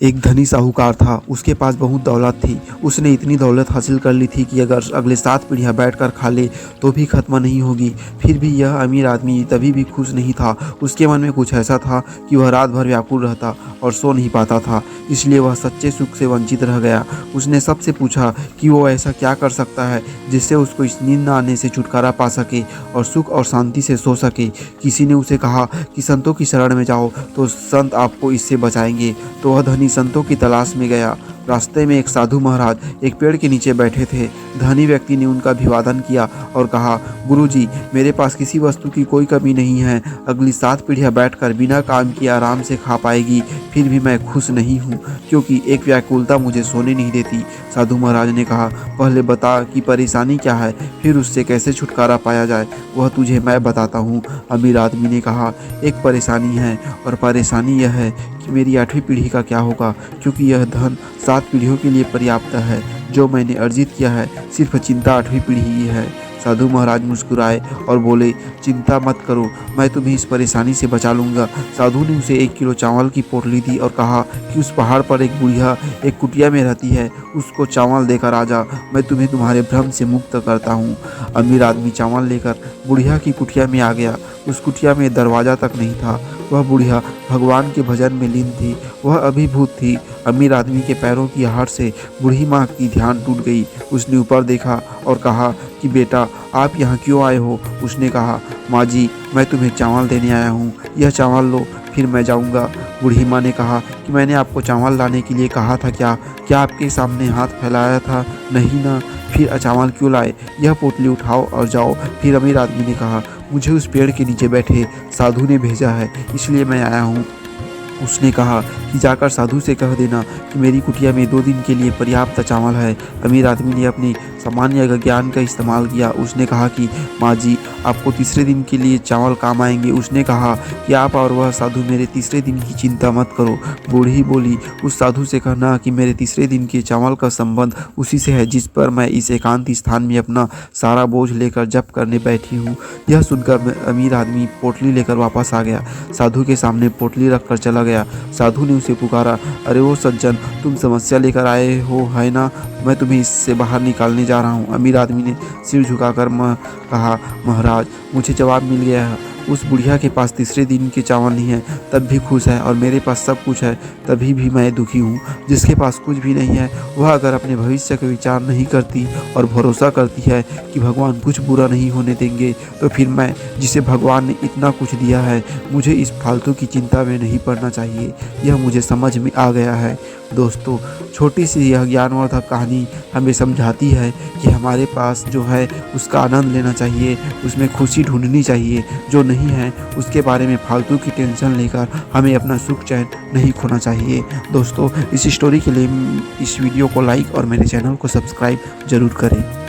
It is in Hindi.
एक धनी साहूकार था। उसके पास बहुत दौलत थी। उसने इतनी दौलत हासिल कर ली थी कि अगर अगले 7 पीढ़ियाँ बैठकर खा ले तो भी खत्म नहीं होगी। फिर भी यह अमीर आदमी तभी भी खुश नहीं था। उसके मन में कुछ ऐसा था कि वह रात भर व्याकुल रहता और सो नहीं पाता था, इसलिए वह सच्चे सुख से वंचित रह गया। उसने सबसे पूछा कि वो ऐसा क्या कर सकता है जिससे उसको इस नींद न आने से छुटकारा पा सके और सुख और शांति से सो सके। किसी ने उसे कहा कि संतों की शरण में जाओ तो संत आपको इससे बचाएंगे। तो वह धनी संतों की तलाश में गया। रास्ते में एक साधु महाराज एक पेड़ के नीचे बैठे थे। धनी व्यक्ति ने उनका अभिवादन किया और कहा, गुरुजी, मेरे पास किसी वस्तु की कोई कमी नहीं है। अगली 7 पीढ़ियाँ बैठकर बिना काम किए आराम से खा पाएगी। फिर भी मैं खुश नहीं हूँ क्योंकि एक व्याकुलता मुझे सोने नहीं देती। साधु महाराज ने कहा, पहले बता कि परेशानी क्या है, फिर उससे कैसे छुटकारा पाया जाए वह तुझे मैं बताता हूँ। अमीर आदमी ने कहा, एक परेशानी है और परेशानी यह है कि मेरी 8वीं पीढ़ी का क्या होगा, क्योंकि यह धन 7 पीढ़ियों के लिए पर्याप्त है। जो मैंने अर्जित किया है सिर्फ चिंता 8वीं पीढ़ी ही है। साधु महाराज मुस्कुराए और बोले, चिंता मत करो, मैं तुम्हें इस परेशानी से बचा लूँगा। साधु ने उसे 1 किलो चावल की पोटली दी और कहा कि उस पहाड़ पर एक बुढ़िया एक कुटिया में रहती है, उसको चावल देकर आ जा, मैं तुम्हें तुम्हारे भ्रम से मुक्त करता हूँ। अमीर आदमी चावल लेकर बुढ़िया की कुटिया में आ गया। उस कुटिया में दरवाज़ा तक नहीं था। वह बुढ़िया भगवान के भजन में लीन थी। वह अभिभूत थी। अमीर आदमी के पैरों की आहट से बूढ़ी माँ की ध्यान टूट गई। उसने ऊपर देखा और कहा कि बेटा, आप यहाँ क्यों आए हो? उसने कहा, माँ जी, मैं तुम्हें चावल देने आया हूँ, यह चावल लो, फिर मैं जाऊँगा। बूढ़ी माँ ने कहा कि मैंने आपको चावल लाने के लिए कहा था क्या आपके सामने हाथ फैलाया था? नहीं ना, फिर चावल क्यों लाए? यह पोटली उठाओ और जाओ। फिर अमीर आदमी ने कहा, मुझे उस पेड़ के नीचे बैठे साधु ने भेजा है, इसलिए मैं आया हूँ। उसने कहा कि जाकर साधु से कह देना कि मेरी कुटिया में 2 दिन के लिए पर्याप्त चावल है। अमीर आदमी ने अपनी सामान्य ज्ञान का इस्तेमाल किया। उसने कहा कि माँ जी, आपको तीसरे दिन के लिए चावल काम आएंगे। उसने कहा कि आप और वह साधु मेरे तीसरे दिन की चिंता मत करो। बूढ़ी बोली, उस साधु से कहना कि मेरे तीसरे दिन के चावल का संबंध उसी से है जिस पर मैं इस एकांत स्थान में अपना सारा बोझ लेकर जप करने बैठी हूँ। यह सुनकर अमीर आदमी पोटली लेकर वापस आ गया। साधु के सामने पोटली रखकर चला गया। साधु ने उसे पुकारा, अरे वो सज्जन, तुम समस्या लेकर आए हो है ना? मैं तुम्हें इससे बाहर निकालने जा रहा हूँ। अमीर आदमी ने सिर झुकाकर कहा, महाराज, मुझे जवाब मिल गया है। उस बुढ़िया के पास तीसरे दिन के चावल नहीं है तब भी खुश है, और मेरे पास सब कुछ है तभी भी मैं दुखी हूँ। जिसके पास कुछ भी नहीं है वह अगर अपने भविष्य का विचार नहीं करती और भरोसा करती है कि भगवान कुछ बुरा नहीं होने देंगे, तो फिर मैं, जिसे भगवान ने इतना कुछ दिया है, मुझे इस फालतू की चिंता में नहीं पड़ना चाहिए। यह मुझे समझ में आ गया है। दोस्तों, छोटी सी यह ज्ञानवर्धक कहानी हमें समझाती है कि हमारे पास जो है उसका आनंद लेना चाहिए, उसमें खुशी ढूंढनी चाहिए। जो नहीं है उसके बारे में फालतू की टेंशन लेकर हमें अपना सुख चैन नहीं खोना चाहिए। दोस्तों, इस स्टोरी के लिए इस वीडियो को लाइक और मेरे चैनल को सब्सक्राइब जरूर करें।